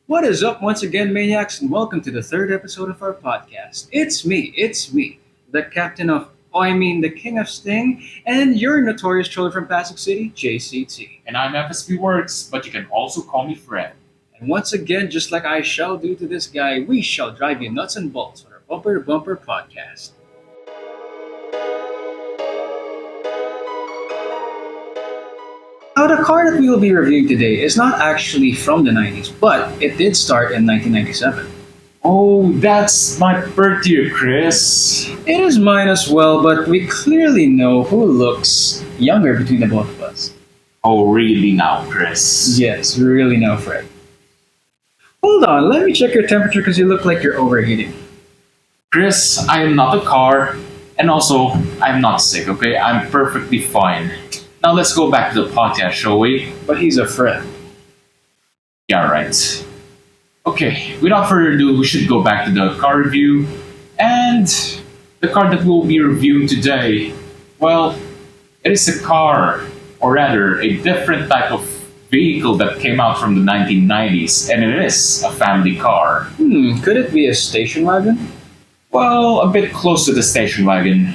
What is up once again, Maniacs, and welcome to the third episode of our podcast. It's me, the captain of, the king of Sting, and your notorious troller from Pasig City, JCT. And I'm FSP Works, but you can also call me Fred. And once again, just like I shall do to this guy, we shall drive you nuts and bolts with our bumper to bumper podcast. Now, the car that we will be reviewing today is not actually from the 90s, but it did start in 1997. Oh, that's my birthday, Chris. It is mine as well, but we clearly know who looks younger between the both of us. Oh, really now, Chris? Yes, we really know, Fred. Hold on, let me check your temperature because you look like you're overheating. Chris, I am not a car, and also, I'm not sick, okay? I'm perfectly fine. Now let's go back to the podcast, shall we? But he's a friend. Yeah, right. Okay, without further ado, we should go back to the car review. And the car that we'll be reviewing today, well, it is a car, or rather, a different type of vehicle that came out from the 1990s, and it is a family car. Could it be a station wagon? Well, a bit close to the station wagon,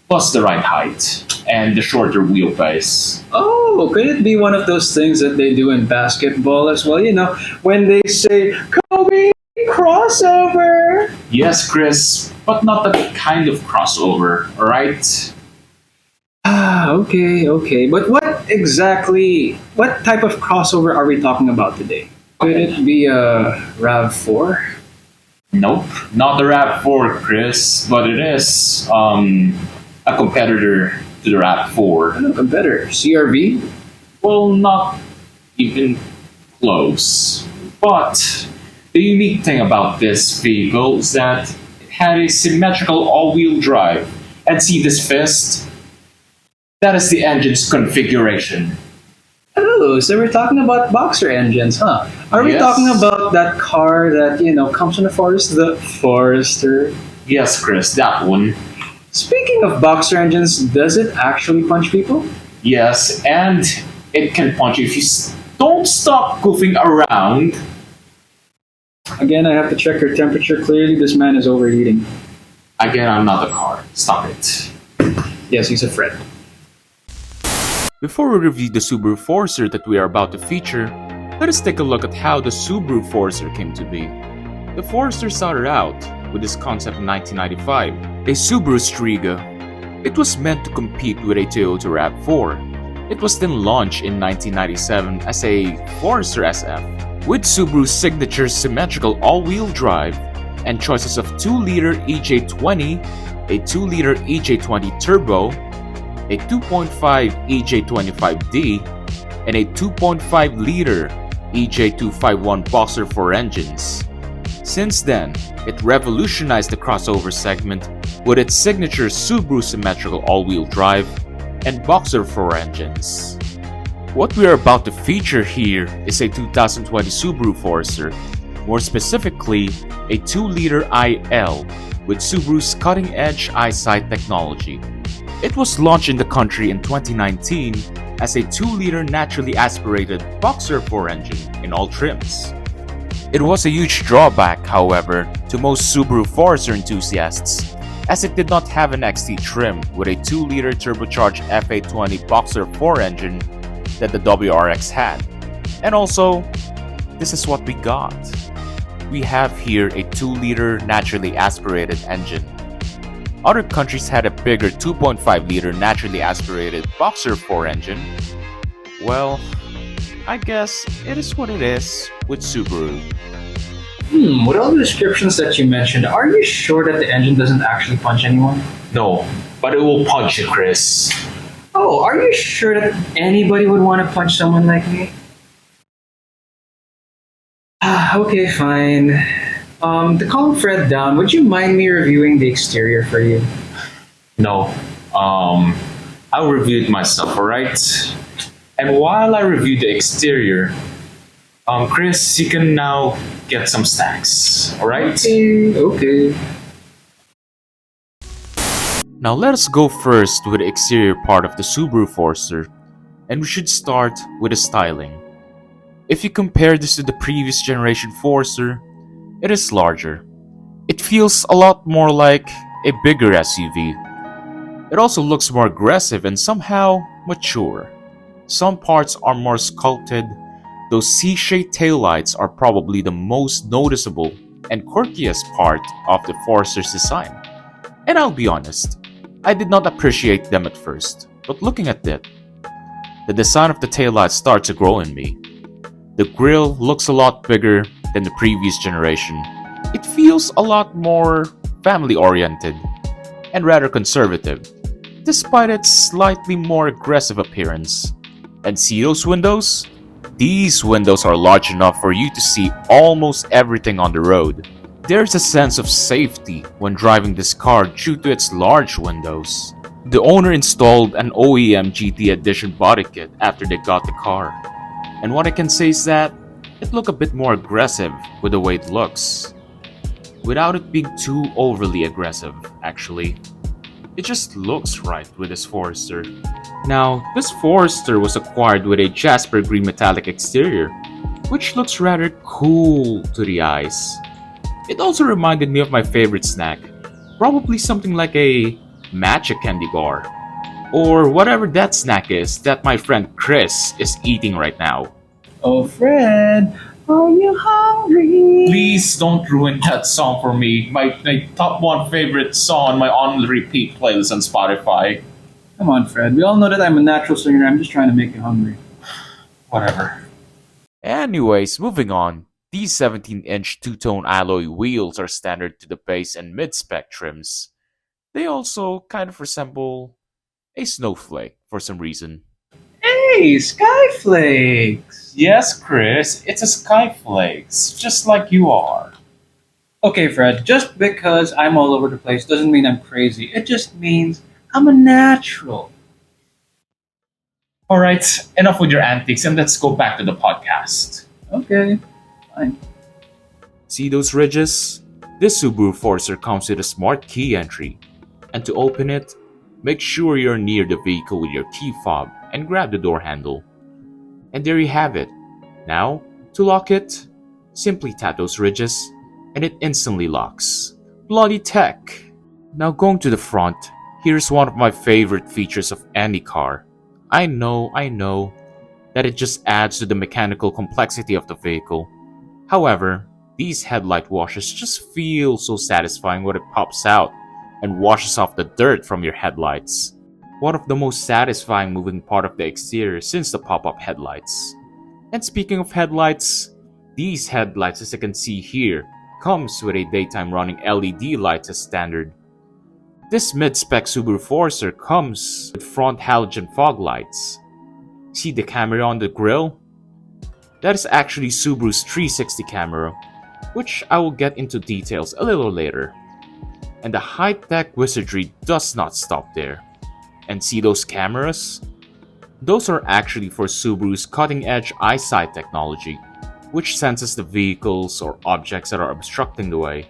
plus the right height and the shorter wheelbase. Oh, could it be one of those things that they do in basketball as well? You know, when they say, Kobe, crossover! Yes, Chris, but not that kind of crossover, alright? Okay. But what type of crossover are we talking about today? Could it be a RAV4? Nope, not the RAV4, Chris, but it is a competitor to the RAV4. Ano competitor? CRV? Well, not even close. But the unique thing about this vehicle is that it had a symmetrical all-wheel drive. And see this fist? That is the engine's configuration. Oh, so we're talking about boxer engines, huh? Are we Yes. talking about that car that, comes from the forest, the Forester? Yes, Chris, that one. Speaking of boxer engines, does it actually punch people? Yes, and it can punch you if you don't stop goofing around. Again, I have to check your temperature. Clearly, this man is overheating. Again, I'm not a car. Stop it. Yes, he's a friend. Before we review the Subaru Forester that we are about to feature, let us take a look at how the Subaru Forester came to be. The Forester started out with this concept in 1995, a Subaru Striga. It was meant to compete with a Toyota RAV4. It was then launched in 1997 as a Forester SF, with Subaru's signature symmetrical all-wheel drive and choices of 2-liter EJ20, a 2-liter EJ20 Turbo, a 2.5 EJ25D, and a 2.5-liter EJ251 Boxer 4 engines. Since then, it revolutionized the crossover segment with its signature Subaru symmetrical all-wheel drive and Boxer 4 engines. What we are about to feature here is a 2020 Subaru Forester, more specifically a 2-liter IL with Subaru's cutting-edge EyeSight technology. It was launched in the country in 2019 as a 2-liter naturally aspirated Boxer 4 engine in all trims. It was a huge drawback, however, to most Subaru Forester enthusiasts, as it did not have an XT trim with a 2-liter turbocharged F820 Boxer 4 engine that the WRX had. And also, this is what we got. We have here a 2-liter naturally aspirated engine. Other countries had a bigger 2.5-liter naturally aspirated Boxer 4 engine. Well, I guess it is what it is with Subaru. With all the descriptions that you mentioned, are you sure that the engine doesn't actually punch anyone? No, but it will punch you, Chris. Oh, are you sure that anybody would want to punch someone like me? Okay, fine. To calm Fred down, would you mind me reviewing the exterior for you? No, I'll review it myself, alright? And while I review the exterior, Chris, you can now get some snacks, alright? Okay. Now let us go first with the exterior part of the Subaru Forester, and we should start with the styling. If you compare this to the previous generation Forester, it is larger. It feels a lot more like a bigger SUV. It also looks more aggressive and somehow mature. Some parts are more sculpted. Those C-shaped taillights are probably the most noticeable and quirkiest part of the Forester's design. And I'll be honest, I did not appreciate them at first, but looking at it, the design of the taillights starts to grow in me. The grille looks a lot bigger than the previous generation. It feels a lot more family-oriented and rather conservative, despite its slightly more aggressive appearance. And see those windows? These windows are large enough for you to see almost everything on the road. There's a sense of safety when driving this car due to its large windows. The owner installed an OEM GT Edition body kit after they got the car. And what I can say is that it looked a bit more aggressive with the way it looks. Without it being too overly aggressive, actually. It just looks right with this Forester. Now, this Forester was acquired with a Jasper green metallic exterior, which looks rather cool to the eyes. It also reminded me of my favorite snack, probably something like a matcha candy bar, or whatever that snack is that my friend Chris is eating right now. Oh, Fred, are you hungry? Please don't ruin that song for me. My top one favorite song on my on repeat playlist on Spotify. Come on, Fred. We all know that I'm a natural singer. I'm just trying to make you hungry. Whatever. Anyways, moving on. These 17-inch two-tone alloy wheels are standard to the base and mid-spec trims. They also kind of resemble a snowflake for some reason. Hey, Skyflakes! Yes, Chris, it's a Skyflakes, just like you are. Okay, Fred, just because I'm all over the place doesn't mean I'm crazy. It just means I'm a natural. Alright, enough with your antics and let's go back to the podcast. Okay, fine. See those ridges? This Subaru Forester comes with a smart key entry. And to open it, make sure you're near the vehicle with your key fob and grab the door handle. And there you have it. Now, to lock it, simply tap those ridges and it instantly locks. Bloody tech! Now going to the front, here's one of my favorite features of any car. I know that it just adds to the mechanical complexity of the vehicle. However, these headlight washers just feel so satisfying when it pops out and washes off the dirt from your headlights. One of the most satisfying moving part of the exterior since the pop-up headlights. And speaking of headlights, these headlights, as you can see here, comes with a daytime running LED lights as standard. This mid-spec Subaru Forester comes with front halogen fog lights. See the camera on the grille? That is actually Subaru's 360 camera, which I will get into details a little later. And the high-tech wizardry does not stop there. And see those cameras? Those are actually for Subaru's cutting-edge eyesight technology, which senses the vehicles or objects that are obstructing the way.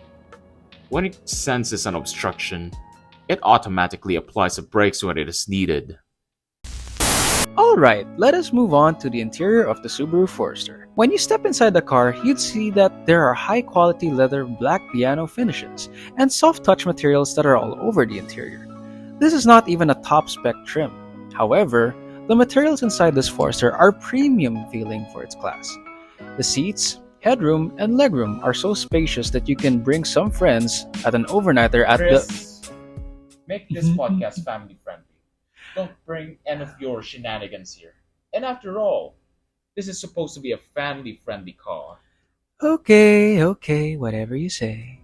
When it senses an obstruction, it automatically applies the brakes when it is needed. Alright, let us move on to the interior of the Subaru Forester. When you step inside the car, you'd see that there are high-quality leather black piano finishes and soft touch materials that are all over the interior. This is not even a top-spec trim. However, the materials inside this Forester are premium feeling for its class. The seats, headroom, and legroom are so spacious that you can bring some friends at an overnighter at Chris, make this podcast family friendly. Don't bring any of your shenanigans here. And after all, this is supposed to be a family friendly car. Okay, whatever you say.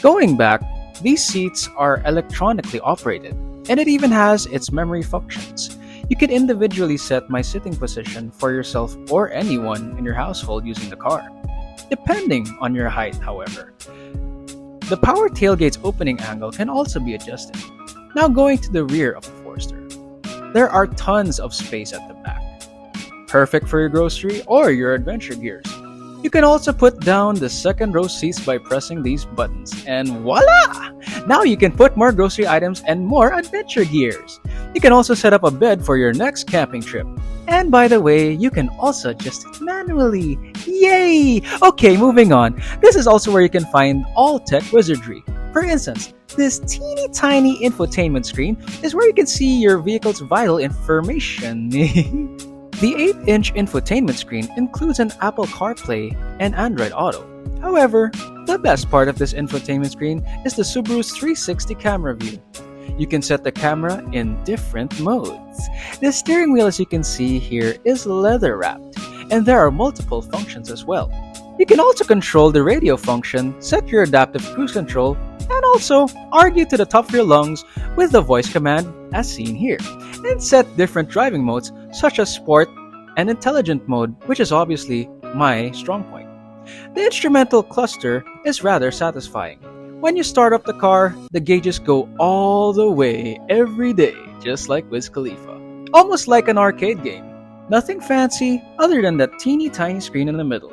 Going back, these seats are electronically operated, and it even has its memory functions. You can individually set my sitting position for yourself or anyone in your household using the car, depending on your height, however. The power tailgate's opening angle can also be adjusted. Now going to the rear of the Forester. There are tons of space at the back. Perfect for your grocery or your adventure gears. You can also put down the second row seats by pressing these buttons, and voila! Now you can put more grocery items and more adventure gears. You can also set up a bed for your next camping trip. And by the way, you can also adjust it manually. Yay! Okay, moving on. This is also where you can find all tech wizardry. For instance, this teeny tiny infotainment screen is where you can see your vehicle's vital information. The 8-inch infotainment screen includes an Apple CarPlay and Android Auto. However, the best part of this infotainment screen is the Subaru's 360 camera view. You can set the camera in different modes. The steering wheel, as you can see here, is leather wrapped, and there are multiple functions as well. You can also control the radio function, set your adaptive cruise control, and also argue to the top of your lungs with the voice command as seen here, and set different driving modes such as sport and intelligent mode, which is obviously my strong point. The instrumental cluster is rather satisfying. When you start up the car, the gauges go all the way every day, just like Wiz Khalifa. Almost like an arcade game. Nothing fancy other than that teeny tiny screen in the middle.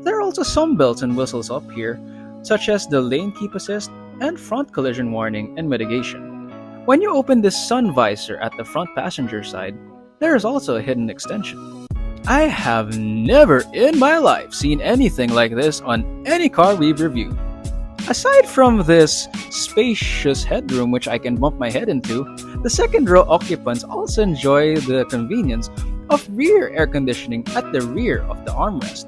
There are also some bells and whistles up here, such as the lane keep assist and front collision warning and mitigation. When you open this sun visor at the front passenger side, there is also a hidden extension. I have never in my life seen anything like this on any car we've reviewed. Aside from this spacious headroom which I can bump my head into, the second row occupants also enjoy the convenience of rear air conditioning at the rear of the armrest.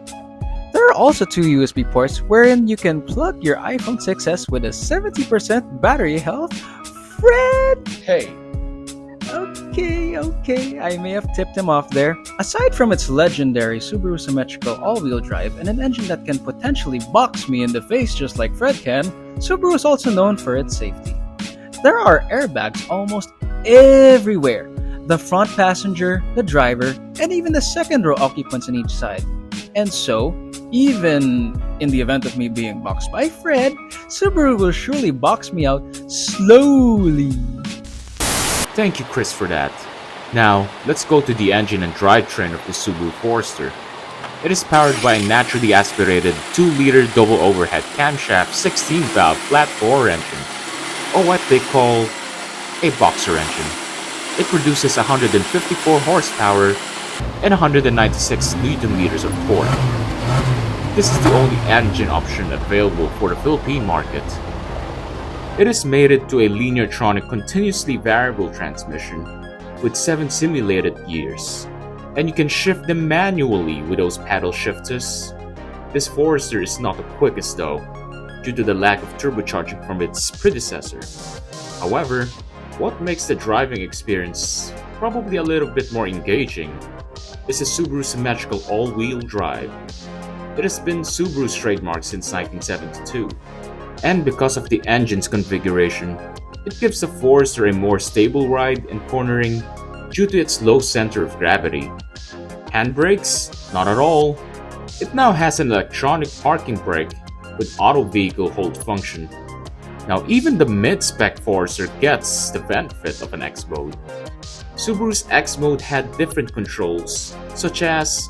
There are also two USB ports wherein you can plug your iPhone 6s with a 70% battery health. Fred! Hey, Okay, I may have tipped him off there. Aside from its legendary Subaru symmetrical all-wheel drive and an engine that can potentially box me in the face just like Fred can, Subaru is also known for its safety. There are airbags almost everywhere. The front passenger, the driver, and even the second row occupants on each side. And so, even in the event of me being boxed by Fred, Subaru will surely box me out slowly. Thank you, Chris, for that. Now, let's go to the engine and drivetrain of the Subaru Forester. It is powered by a naturally aspirated 2-liter double overhead camshaft 16-valve flat 4 engine, or what they call a boxer engine. It produces 154 horsepower and 196 Nm of torque. This is the only engine option available for the Philippine market. It is mated to a Lineartronic continuously variable transmission with 7 simulated gears, and you can shift them manually with those paddle shifters. This Forester is not the quickest though, due to the lack of turbocharging from its predecessor. However, what makes the driving experience probably a little bit more engaging is the Subaru symmetrical all-wheel drive. It has been Subaru's trademark since 1972. And because of the engine's configuration, it gives the Forester a more stable ride and cornering due to its low center of gravity. Handbrakes? Not at all. It now has an electronic parking brake with auto vehicle hold function. Now even the mid-spec Forester gets the benefit of an X-Mode. Subaru's X-Mode had different controls such as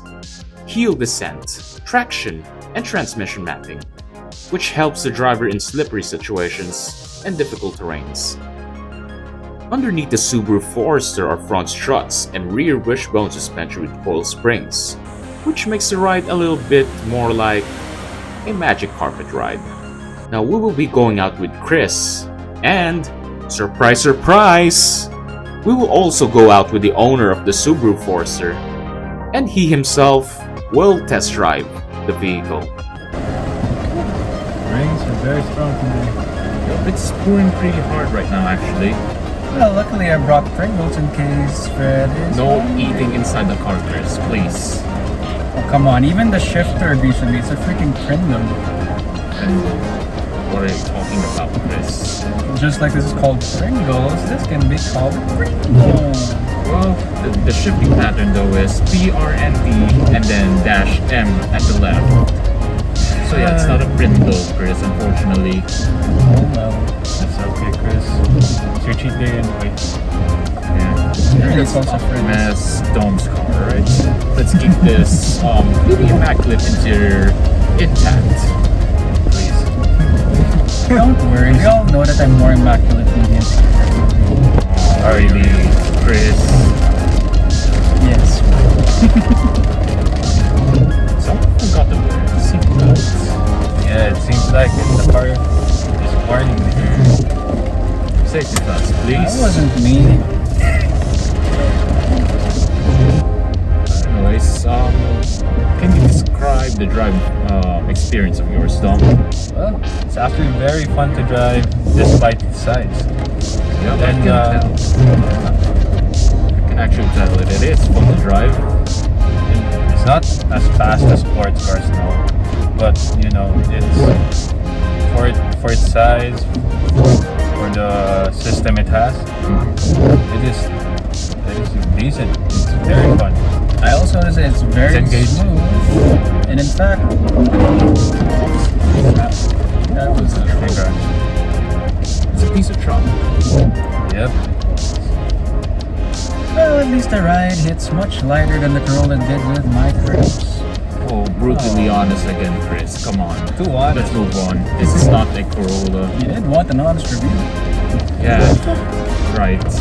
heel descent, traction, and transmission mapping, which helps the driver in slippery situations and difficult terrains. Underneath the Subaru Forester are front struts and rear wishbone suspension with coil springs, which makes the ride a little bit more like a magic carpet ride. Now we will be going out with Chris, and surprise surprise, we will also go out with the owner of the Subaru Forester, and he himself will test drive the vehicle. Rains are very strong today. It's pouring pretty hard right now actually. Well, luckily I brought Pringles in case Fred is No hungry. eating inside the car, Chris, please. Oh, come on, even the shifter agrees with me. It's a freaking Pringle. And what are you talking about, Chris? Just like this is called Pringles, this can be called Pringles. Well, the shifting pattern though is PRND and then -M at the left. So yeah, it's not a Pringle, Chris, unfortunately. Oh well, that's okay, Chris. It's your cheat day anyway. Yeah. It's also Fred's. Mass Dom's car, right? Let's keep this really immaculate interior intact. Please. Don't worry, we all know that I'm more immaculate than him. Really, Chris. Yes. Someone forgot to wear seatbelts. Yeah, it seems like the car is warning me. Safety belts, please. That wasn't me. Anyways, can you describe the drive experience of yours, Dom? Well, it's actually very fun to drive despite its size. Yeah, And, I can actually tell it is fun to drive. It's not as fast as sports cars now, but you know, it's for its size, for the system it has. It is decent. It's very fun. I also want to say it's very smooth, and in fact, that was a crash. It's a piece of truck. Yep. Well, at least the ride hits much lighter than the Corolla did with my Crips. Oh, brutally honest again, Chris. Come on. Too honest. Let's move on. This is not a Corolla. You did want an honest review. Yeah. Right, Chris.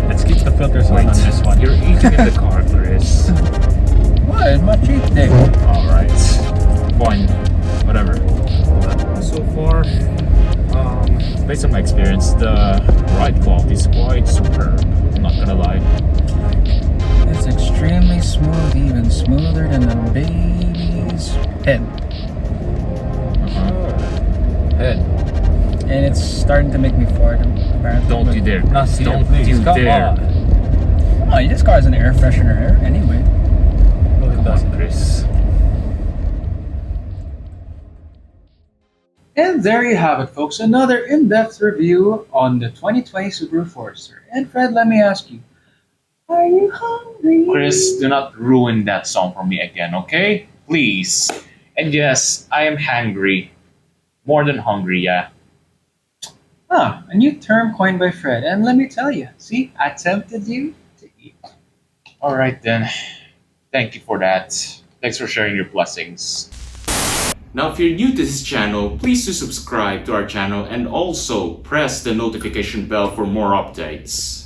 Let's keep the filters on this one. You're eating in the car, Chris. What? It's my cheat day. Alright. Fine. Whatever. So far, based on my experience, the ride quality is quite superb. I'm not gonna lie. It's extremely smooth, even smoother than the baby's head. Head. And it's starting to make me fart, apparently. Don't you dare, Chris. Not here, Don't please. you Come dare. on. Come on, this car has an air freshener here anyway. Well, it Come doesn't. on, Chris. And there you have it, folks. Another in-depth review on the 2020 Subaru Forester. And Fred, let me ask you, are you hungry? Chris, do not ruin that song for me again, okay? Please. And yes, I am hangry. More than hungry, yeah. Ah, a new term coined by Fred. And let me tell you, see, I tempted you to eat. Alright then. Thank you for that. Thanks for sharing your blessings. Now, if you're new to this channel, please do subscribe to our channel and also press the notification bell for more updates.